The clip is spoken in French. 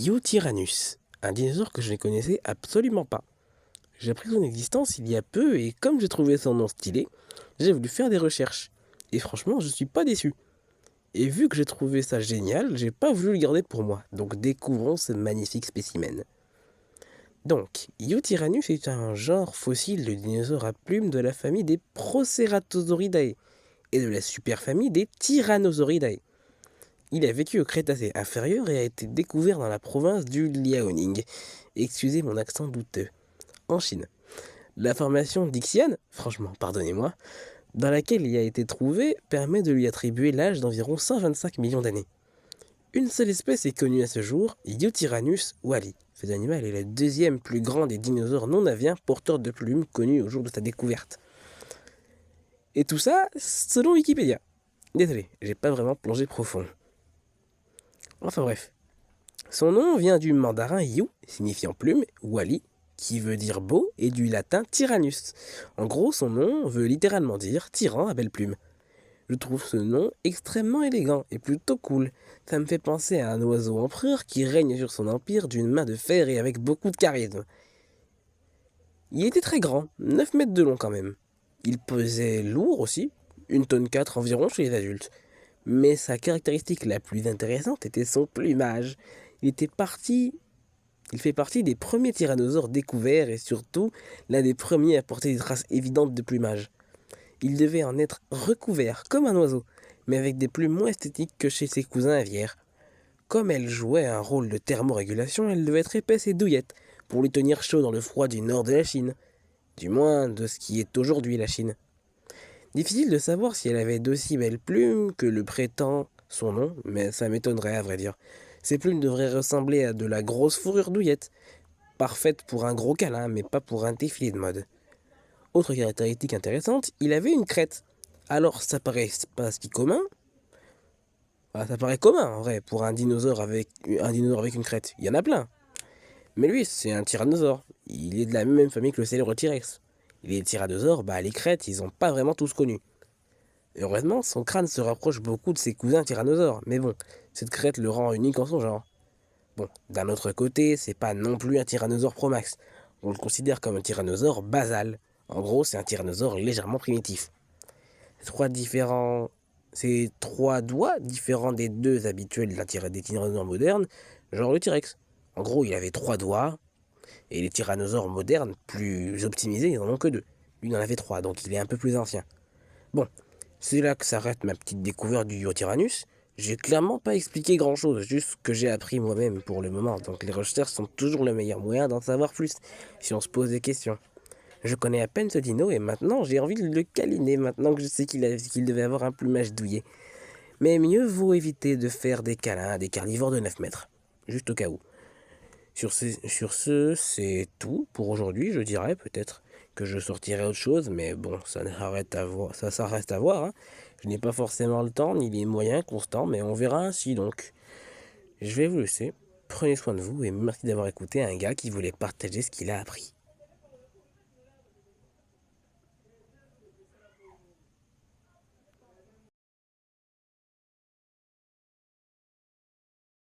Eutyrannus, un dinosaure que je ne connaissais absolument pas. J'ai appris son existence il y a peu et comme j'ai trouvé son nom stylé, j'ai voulu faire des recherches. Et franchement, je suis pas déçu. Et vu que j'ai trouvé ça génial, j'ai pas voulu le garder pour moi. Donc découvrons ce magnifique spécimen. Donc, Eutyrannus est un genre fossile de dinosaures à plumes de la famille des Proceratosauridae et de la superfamille des Tyrannosauridae. Il a vécu au Crétacé inférieur et a été découvert dans la province du Liaoning. Excusez mon accent douteux. En Chine. La formation Dixian, franchement, pardonnez-moi, dans laquelle il a été trouvé, permet de lui attribuer l'âge d'environ 125 millions d'années. Une seule espèce est connue à ce jour, Eutyrannus wally. Cet animal est le deuxième plus grand des dinosaures non aviens porteurs de plumes connus au jour de sa découverte. Et tout ça selon Wikipédia. Désolé, j'ai pas vraiment plongé profond. Enfin bref. Son nom vient du mandarin yu, signifiant plume, wally, qui veut dire beau, et du latin tyrannus. En gros, son nom veut littéralement dire tyran à belle plume. Je trouve ce nom extrêmement élégant et plutôt cool. Ça me fait penser à un oiseau empereur qui règne sur son empire d'une main de fer et avec beaucoup de charisme. Il était très grand, 9 mètres de long quand même. Il pesait lourd aussi, 1,4 tonne environ chez les adultes. Mais sa caractéristique la plus intéressante était son plumage. Il fait partie des premiers tyrannosaures découverts et surtout l'un des premiers à porter des traces évidentes de plumage. Il devait en être recouvert comme un oiseau, mais avec des plumes moins esthétiques que chez ses cousins aviaires. Comme elle jouait un rôle de thermorégulation, elle devait être épaisse et douillette pour lui tenir chaud dans le froid du nord de la Chine. Du moins de ce qui est aujourd'hui la Chine. Difficile de savoir si elle avait d'aussi belles plumes que le prétend son nom, mais ça m'étonnerait à vrai dire. Ses plumes devraient ressembler à de la grosse fourrure douillette, parfaite pour un gros câlin, mais pas pour un défilé de mode. Autre caractéristique intéressante, il avait une crête. Alors ça paraît pas si commun. Ça paraît commun en vrai pour un dinosaure avec une crête. Il y en a plein. Mais lui, c'est un tyrannosaure. Il est de la même famille que le célèbre T-Rex. Les tyrannosaures, les crêtes, ils ont pas vraiment tous connu. Heureusement, son crâne se rapproche beaucoup de ses cousins tyrannosaures, mais bon, cette crête le rend unique en son genre. Bon, d'un autre côté, c'est pas non plus un tyrannosaure Pro Max. On le considère comme un tyrannosaure basal. En gros, c'est un tyrannosaure légèrement primitif. Ces trois doigts différents des deux habituels des tyrannosaures modernes, genre le T-Rex. En gros, il avait trois doigts, et les tyrannosaures modernes, plus optimisés, ils n'en ont que deux. Lui, il en avait trois, donc il est un peu plus ancien. Bon, c'est là que s'arrête ma petite découverte du Eutyrannus. J'ai clairement pas expliqué grand chose, juste ce que j'ai appris moi-même pour le moment. Donc les recherches sont toujours le meilleur moyen d'en savoir plus, si on se pose des questions. Je connais à peine ce dino et maintenant j'ai envie de le câliner, maintenant que je sais qu'il devait avoir un plumage douillet. Mais mieux vaut éviter de faire des câlins à des carnivores de 9 mètres, juste au cas où. Sur ce, c'est tout pour aujourd'hui, je dirais. Peut-être que je sortirai autre chose, mais bon, ça reste à voir. Hein. Je n'ai pas forcément le temps, ni les moyens constants, mais on verra ainsi donc. Je vais vous laisser. Prenez soin de vous et merci d'avoir écouté un gars qui voulait partager ce qu'il a appris.